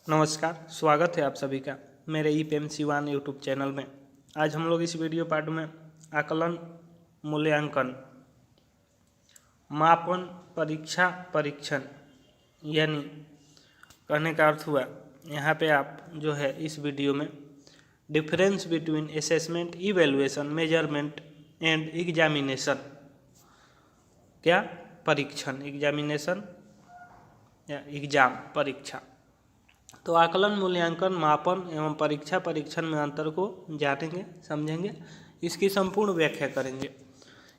नमस्कार, स्वागत है आप सभी का मेरे EPMC1 यूट्यूब चैनल में। आज हम लोग इस वीडियो पार्ट में आकलन, मूल्यांकन, मापन, परीक्षा, परीक्षण यानी कहने का अर्थ हुआ यहाँ पे आप जो है इस वीडियो में difference between assessment, evaluation, measurement and examination, क्या परीक्षण, एग्जामिनेशन या एग्जाम परीक्षा, तो आकलन, मूल्यांकन, मापन एवं परीक्षा, परीक्षण में अंतर को जानेंगे, समझेंगे, इसकी संपूर्ण व्याख्या करेंगे।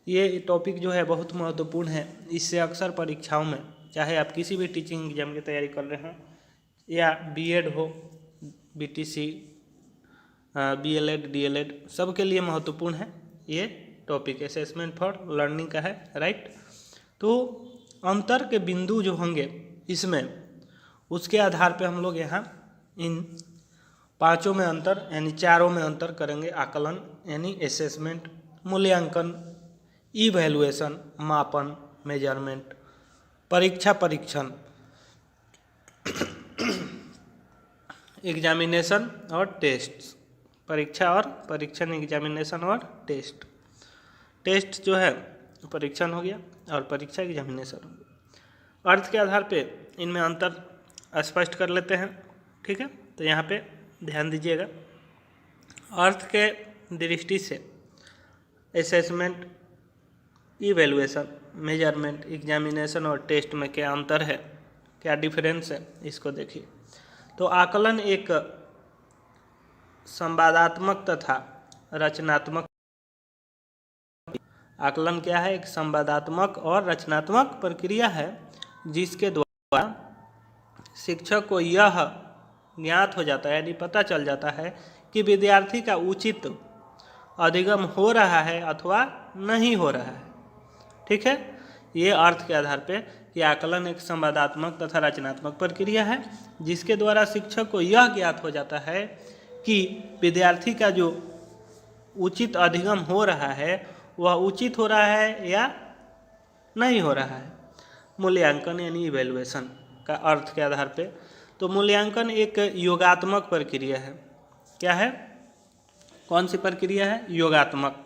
ये टॉपिक जो है बहुत महत्वपूर्ण है। इससे अक्सर परीक्षाओं में, चाहे आप किसी भी टीचिंग एग्जाम की तैयारी कर रहे हों या बीएड हो, बीटीसी, BLED, DLED, सबके लिए महत्वपूर्ण है ये टॉपिक। असेसमेंट फॉर लर्निंग का है, राइट। तो अंतर के बिंदु जो होंगे इसमें, उसके आधार पे हम लोग यहाँ इन पांचों में अंतर यानी चारों में अंतर करेंगे। आकलन यानी असेसमेंट, मूल्यांकन, इवैल्यूएशन, मापन, मेजरमेंट, परीक्षा, परीक्षण, एग्जामिनेशन और टेस्ट, परीक्षा और परीक्षण, एग्जामिनेशन और टेस्ट। टेस्ट जो है परीक्षण हो गया और परीक्षा एग्जामिनेशन हो गया। अर्थ के आधार पे इनमें अंतर स्पष्ट कर लेते हैं, ठीक है। तो यहाँ पे ध्यान दीजिएगा। अर्थ के दृष्टि से असेसमेंट, इवैल्यूएशन, मेजरमेंट, एग्जामिनेशन और टेस्ट में क्या अंतर है, क्या डिफरेंस है, इसको देखिए। तो आकलन एक संवादात्मक तथा रचनात्मक, आकलन क्या है? एक संवादात्मक और रचनात्मक प्रक्रिया है जिसके द्वारा शिक्षक को यह ज्ञात हो जाता है, यानी पता चल जाता है कि विद्यार्थी का उचित अधिगम हो रहा है अथवा नहीं हो रहा है, ठीक है। ये अर्थ के आधार पे कि आकलन एक संवादात्मक तथा रचनात्मक प्रक्रिया है जिसके द्वारा शिक्षक को यह ज्ञात हो जाता है कि विद्यार्थी का जो उचित अधिगम हो रहा है वह उचित हो रहा है या नहीं हो रहा है। मूल्यांकन यानी इवैल्यूएशन का अर्थ के आधार पे, तो मूल्यांकन एक योगात्मक प्रक्रिया है। क्या है? कौन सी प्रक्रिया है? योगात्मक।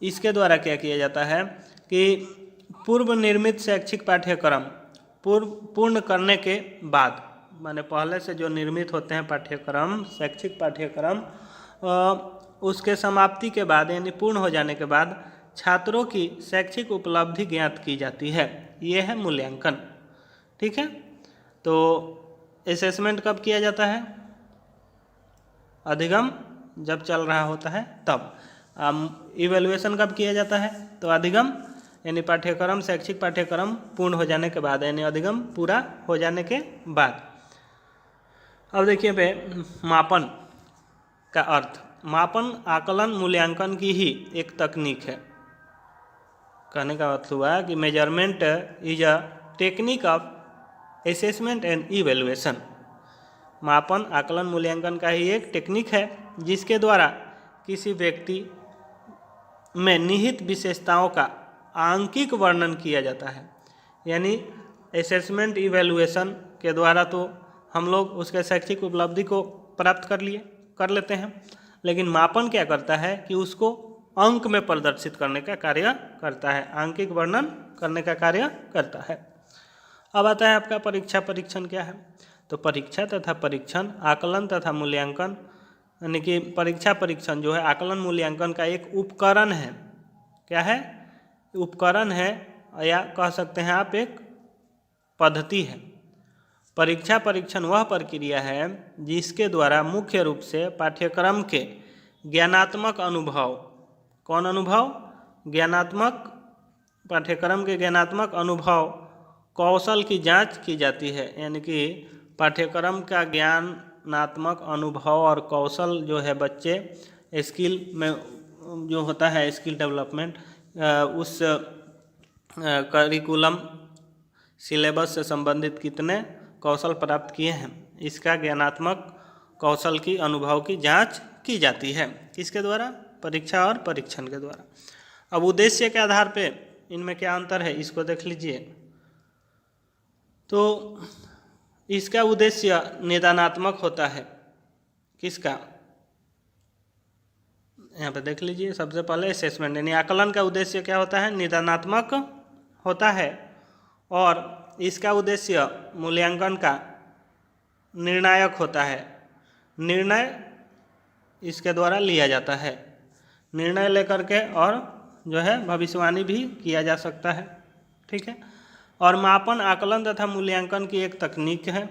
इसके द्वारा क्या किया जाता है कि पूर्व निर्मित शैक्षिक पाठ्यक्रम पूर्ण करने के बाद, माने पहले से जो निर्मित होते हैं पाठ्यक्रम, शैक्षिक पाठ्यक्रम, उसके समाप्ति के बाद यानी पूर्ण हो जाने के बाद छात्रों की शैक्षिक उपलब्धि ज्ञात की जाती है। ये है मूल्यांकन, ठीक है। तो असेसमेंट कब किया जाता है? अधिगम जब चल रहा होता है तब। इवैल्यूएशन कब किया जाता है? तो अधिगम यानी पाठ्यक्रम, शैक्षिक पाठ्यक्रम पूर्ण हो जाने के बाद, यानी अधिगम पूरा हो जाने के बाद। अब देखिए पे मापन का अर्थ। मापन आकलन, मूल्यांकन की ही एक तकनीक है। कहने का अर्थ हुआ कि measurement is a technique of assessment and evaluation. मापन, आकलन, मूल्यांकन का ही एक टेक्निक है जिसके द्वारा किसी व्यक्ति में निहित विशेषताओं का आंकिक वर्णन किया जाता है। यानी असेसमेंट, इवैल्यूएशन के द्वारा तो हम लोग उसके शैक्षिक उपलब्धि को प्राप्त कर लेते हैं, लेकिन मापन क्या करता है कि उसको अंक में प्रदर्शित करने का कार्य करता है, आंकिक वर्णन करने का कार्य करता है। अब आता है आपका परीक्षा, परीक्षण क्या है? तो परीक्षा तथा परीक्षण, आकलन तथा मूल्यांकन, यानी कि परीक्षा, परीक्षण जो है आकलन, मूल्यांकन का एक उपकरण है। क्या है? उपकरण है, या कह सकते हैं आप एक पद्धति है। परीक्षा, परीक्षण वह प्रक्रिया है जिसके द्वारा मुख्य रूप से पाठ्यक्रम के ज्ञानात्मक अनुभव, कौन अनुभव? ज्ञानात्मक, पाठ्यक्रम के ज्ञानात्मक अनुभव, कौशल की जांच की जाती है। यानी कि पाठ्यक्रम का ज्ञानात्मक अनुभव और कौशल जो है बच्चे स्किल में जो होता है, स्किल डेवलपमेंट, उस करिकुलम सिलेबस से संबंधित कितने कौशल प्राप्त किए हैं, इसका ज्ञानात्मक कौशल की, अनुभव की जांच की जाती है। किसके द्वारा? परीक्षा और परीक्षण के द्वारा। अब उद्देश्य के आधार पे इनमें क्या अंतर है इसको देख लीजिए। तो इसका उद्देश्य निदानात्मक होता है। किसका? यहाँ पे देख लीजिए, सबसे पहले असेसमेंट यानी आकलन का उद्देश्य क्या होता है? निदानात्मक होता है। और इसका उद्देश्य मूल्यांकन का निर्णायक होता है। निर्णय इसके द्वारा लिया जाता है। निर्णय लेकर के और जो है भविष्यवाणी भी किया जा सकता है। ठीक है। और मापन, आकलन तथा मूल्यांकन की एक तकनीक है।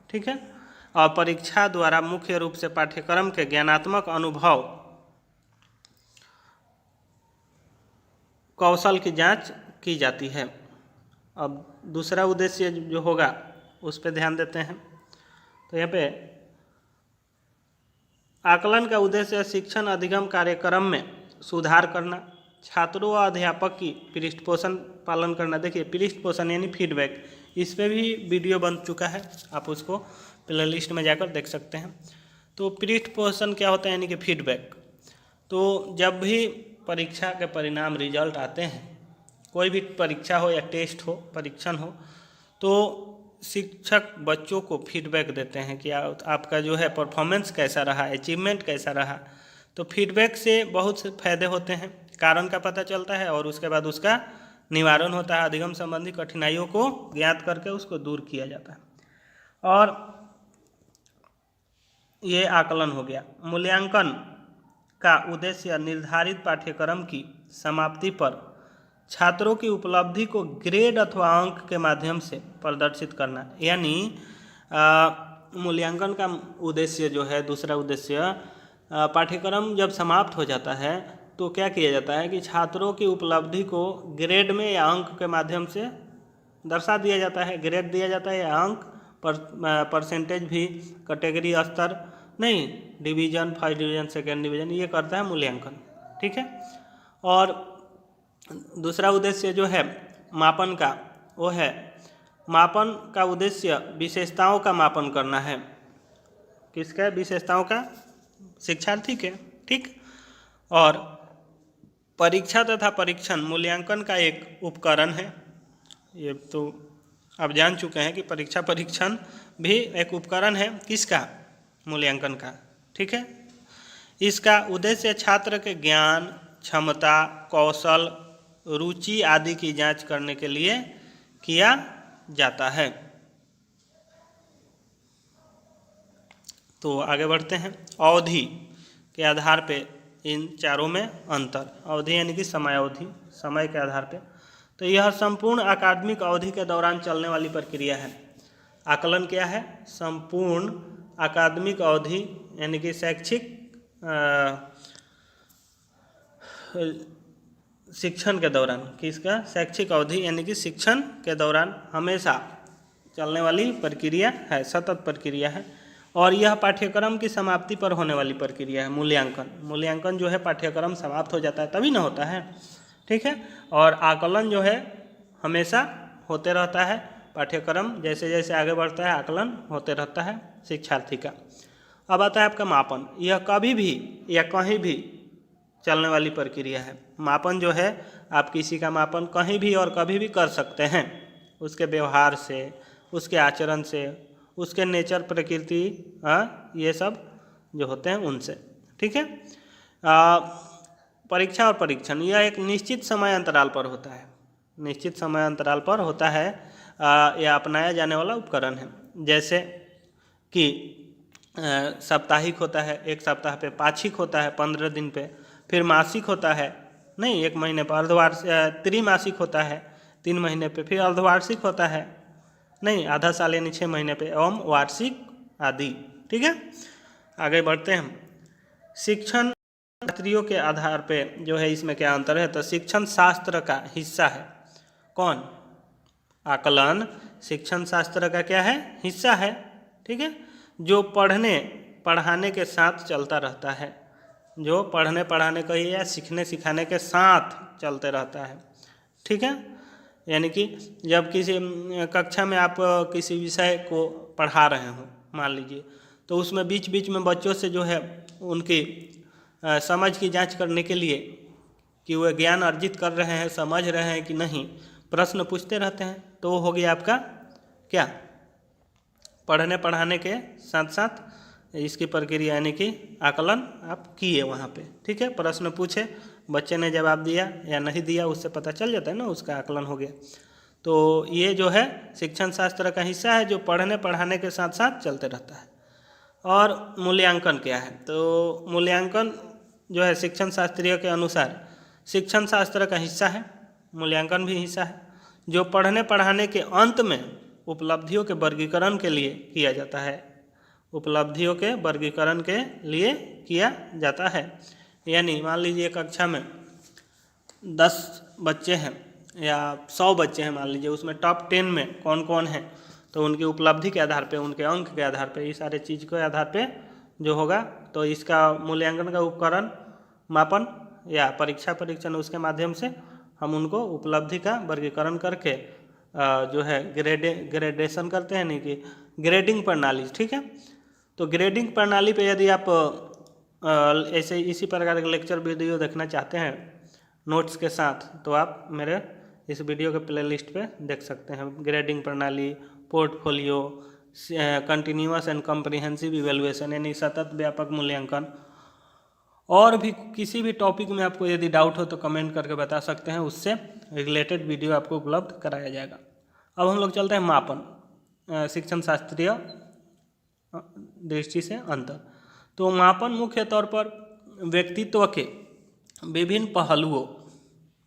ठीक है। और परीक्षा द्वारा मुख्य रूप से पाठ्यक्रम के ज्ञानात्मक अनुभव कौशल की जांच की जाती है। अब दूसरा उद्देश्य जो होगा उस पर ध्यान देते हैं। तो यहाँ पे आकलन का उद्देश्य शिक्षण अधिगम कार्यक्रम में सुधार करना, छात्रों व अध्यापक की पृष्ठपोषण पालन करना। देखिए पृष्ठपोषण यानी फीडबैक, इस पे भी वीडियो बन चुका है, आप उसको प्ले लिस्ट में जाकर देख सकते हैं। तो पृष्ठपोषण क्या होता है? यानी कि फीडबैक। तो जब भी परीक्षा के परिणाम रिजल्ट आते हैं, कोई भी परीक्षा हो या टेस्ट हो, परीक्षण हो, तो शिक्षक बच्चों को फीडबैक देते हैं कि आपका जो है परफॉर्मेंस कैसा रहा, अचीवमेंट कैसा रहा। तो फीडबैक से बहुत से फायदे होते हैं, कारण का पता चलता है और उसके बाद उसका निवारण होता है। अधिगम संबंधी कठिनाइयों को ज्ञात करके उसको दूर किया जाता है। और ये आकलन हो गया। मूल्यांकन का उद्देश्य निर्धारित पाठ्यक्रम की समाप्ति पर छात्रों की उपलब्धि को ग्रेड अथवा अंक के माध्यम से प्रदर्शित करना। यानी मूल्यांकन का उद्देश्य जो है, दूसरा उद्देश्य, पाठ्यक्रम जब समाप्त हो जाता है तो क्या किया जाता है कि छात्रों की उपलब्धि को ग्रेड में या अंक के माध्यम से दर्शा दिया जाता है। ग्रेड दिया जाता है या अंक, परसेंटेज भी, कैटेगरी स्तर नहीं, division, first division, second division, ये करता है मूल्यांकन। ठीक है। और दूसरा उद्देश्य जो है मापन का, वो है मापन का उद्देश्य विशेषताओं का मापन करना है। किसका? विशेषताओं का, शिक्षार्थी के। ठीक। और परीक्षा तथा परीक्षण मूल्यांकन का एक उपकरण है। ये तो आप जान चुके हैं कि परीक्षा परीक्षण भी एक उपकरण है। किसका? मूल्यांकन का। ठीक है। इसका उद्देश्य छात्र के ज्ञान, क्षमता, कौशल, रुचि आदि की जांच करने के लिए किया जाता है। तो आगे बढ़ते हैं। अवधि के आधार पे इन चारों में अंतर। अवधि यानी कि समयावधि, समय के आधार पे। तो यह संपूर्ण अकादमिक अवधि के दौरान चलने वाली प्रक्रिया है। आकलन क्या है? संपूर्ण अकादमिक अवधि यानी कि शैक्षिक शिक्षण के दौरान। किसका? शैक्षिक अवधि यानी कि शिक्षण के दौरान हमेशा चलने वाली प्रक्रिया है, सतत प्रक्रिया है। और यह पाठ्यक्रम की समाप्ति पर होने वाली प्रक्रिया है। मूल्यांकन, मूल्यांकन जो है पाठ्यक्रम समाप्त हो जाता है तभी ना होता है। ठीक है। और आकलन जो है हमेशा होते रहता है। पाठ्यक्रम जैसे जैसे आगे बढ़ता है आकलन होते रहता है शिक्षार्थी का। अब आता है आपका मापन। यह कभी भी या कहीं भी चलने वाली प्रक्रिया है। मापन जो है, आप किसी का मापन कहीं भी और कभी भी कर सकते हैं, उसके व्यवहार से, उसके आचरण से, उसके नेचर, प्रकृति, ये सब जो होते हैं उनसे। ठीक है। परीक्षा और परीक्षण यह एक निश्चित समय अंतराल पर होता है। निश्चित समय अंतराल पर होता है, यह अपनाया जाने वाला उपकरण है। जैसे कि साप्ताहिक होता है, एक सप्ताह पे, पाक्षिक होता है 15 दिन पे, फिर मासिक होता है, नहीं 1 महीने पर, अर्धवार्षिक, त्रिमासिक होता है 3 महीने पे, फिर अर्धवार्षिक होता है, नहीं आधा साल यानी 6 महीने पे, एवं वार्षिक आदि। ठीक है। आगे बढ़ते हैं। शिक्षण शास्त्रियों के आधार पे जो है इसमें क्या अंतर है? तो शिक्षण शास्त्र का हिस्सा है। कौन? आकलन शिक्षण शास्त्र का क्या है? हिस्सा है। ठीक है। जो पढ़ने पढ़ाने के साथ चलता रहता है, जो पढ़ने पढ़ाने का या सीखने सिखाने के साथ चलते रहता है। ठीक है। यानी कि जब किसी कक्षा में आप किसी विषय को पढ़ा रहे हो मान लीजिए, तो उसमें बीच बीच में बच्चों से जो है उनकी समझ की जांच करने के लिए कि वह ज्ञान अर्जित कर रहे हैं, समझ रहे हैं कि नहीं, प्रश्न पूछते रहते हैं। तो वो हो गया आपका क्या? पढ़ने पढ़ाने के साथ साथ इसकी प्रक्रिया यानी कि आकलन आप किए वहाँ पे, ठीक है। प्रश्न पूछे, बच्चे ने जवाब दिया या नहीं दिया, उससे पता चल जाता है ना, उसका आकलन हो गया। तो ये जो है शिक्षण शास्त्र का हिस्सा है जो पढ़ने पढ़ाने के साथ साथ चलते रहता है। और मूल्यांकन क्या है? तो मूल्यांकन जो है शिक्षण शास्त्रीय के अनुसार शिक्षण शास्त्र का हिस्सा है, मूल्यांकन भी हिस्सा है, जो पढ़ने पढ़ाने के अंत में उपलब्धियों के वर्गीकरण के लिए किया जाता है, उपलब्धियों के वर्गीकरण के लिए किया जाता है। यानी मान लीजिए कक्षा में 10 बच्चे हैं या 100 बच्चे हैं मान लीजिए, उसमें टॉप 10 में कौन कौन है, तो उनकी उपलब्धि के आधार पे, उनके अंक के आधार पे, ये सारे चीज़ के आधार पे जो होगा, तो इसका मूल्यांकन का उपकरण मापन या परीक्षण उसके माध्यम से हम उनको उपलब्धि का वर्गीकरण करके जो है ग्रेडेशन करते हैं, नहीं कि ग्रेडिंग प्रणाली, ठीक है। तो ग्रेडिंग प्रणाली पे यदि आप ऐसे इसी प्रकार के लेक्चर वीडियो देखना चाहते हैं नोट्स के साथ, तो आप मेरे इस वीडियो के प्लेलिस्ट पे देख सकते हैं। ग्रेडिंग प्रणाली, portfolio, continuous and comprehensive evaluation यानी सतत व्यापक मूल्यांकन, और भी किसी भी टॉपिक में आपको यदि डाउट हो तो कमेंट करके बता सकते हैं, उससे रिलेटेड वीडियो आपको उपलब्ध कराया जाएगा। अब हम लोग चलते हैं मापन, शिक्षण शास्त्रीय दृष्टि से अंतर। तो मापन मुख्य तौर पर व्यक्तित्व के विभिन्न पहलुओं,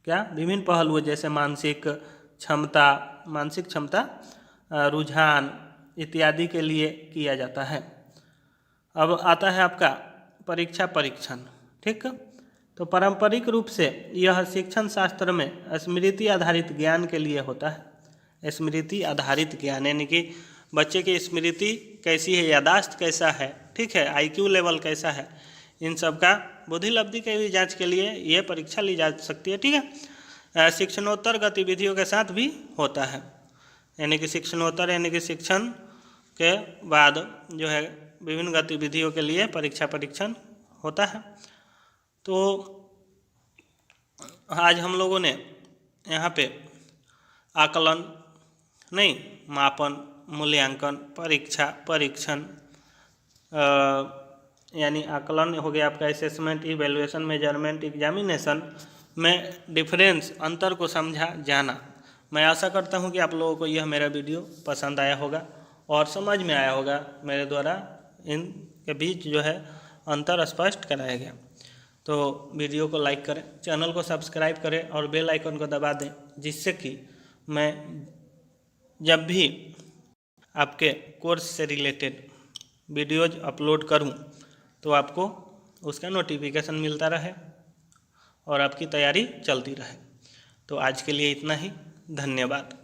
विभिन्न पहलुओं जैसे मानसिक क्षमता, रुझान इत्यादि के लिए किया जाता है। अब आता है आपका परीक्षण, ठीक। तो पारंपरिक रूप से यह शिक्षण शास्त्र में स्मृति आधारित ज्ञान के लिए होता है। स्मृति आधारित ज्ञान यानी कि बच्चे की स्मृति कैसी है, यादाश्त कैसा है, ठीक है, IQ लेवल कैसा है, इन सब का बुद्धिलब्धि के भी जांच के लिए ये परीक्षा ली जा सकती है, ठीक है। शिक्षणोत्तर गतिविधियों के साथ भी होता है, यानी कि शिक्षणोत्तर यानी कि शिक्षण के बाद जो है विभिन्न गतिविधियों के लिए परीक्षण होता है। तो आज हम लोगों ने यहाँ पे आकलन नहीं, मापन, मूल्यांकन, परीक्षण यानी आकलन हो गया आपका, असेसमेंट, इवैल्यूएशन, मेजरमेंट, एग्जामिनेशन में डिफरेंस, अंतर को समझा जाना। मैं आशा करता हूँ कि आप लोगों को यह मेरा वीडियो पसंद आया होगा और समझ में आया होगा, मेरे द्वारा इनके बीच जो है अंतर स्पष्ट कराया गया। तो वीडियो को लाइक करें, चैनल को सब्सक्राइब करें और बेल आइकन को दबा दें, जिससे कि मैं जब भी आपके कोर्स से रिलेटेड वीडियोज अपलोड करूं तो आपको उसका नोटिफिकेशन मिलता रहे और आपकी तैयारी चलती रहे। तो आज के लिए इतना ही, धन्यवाद।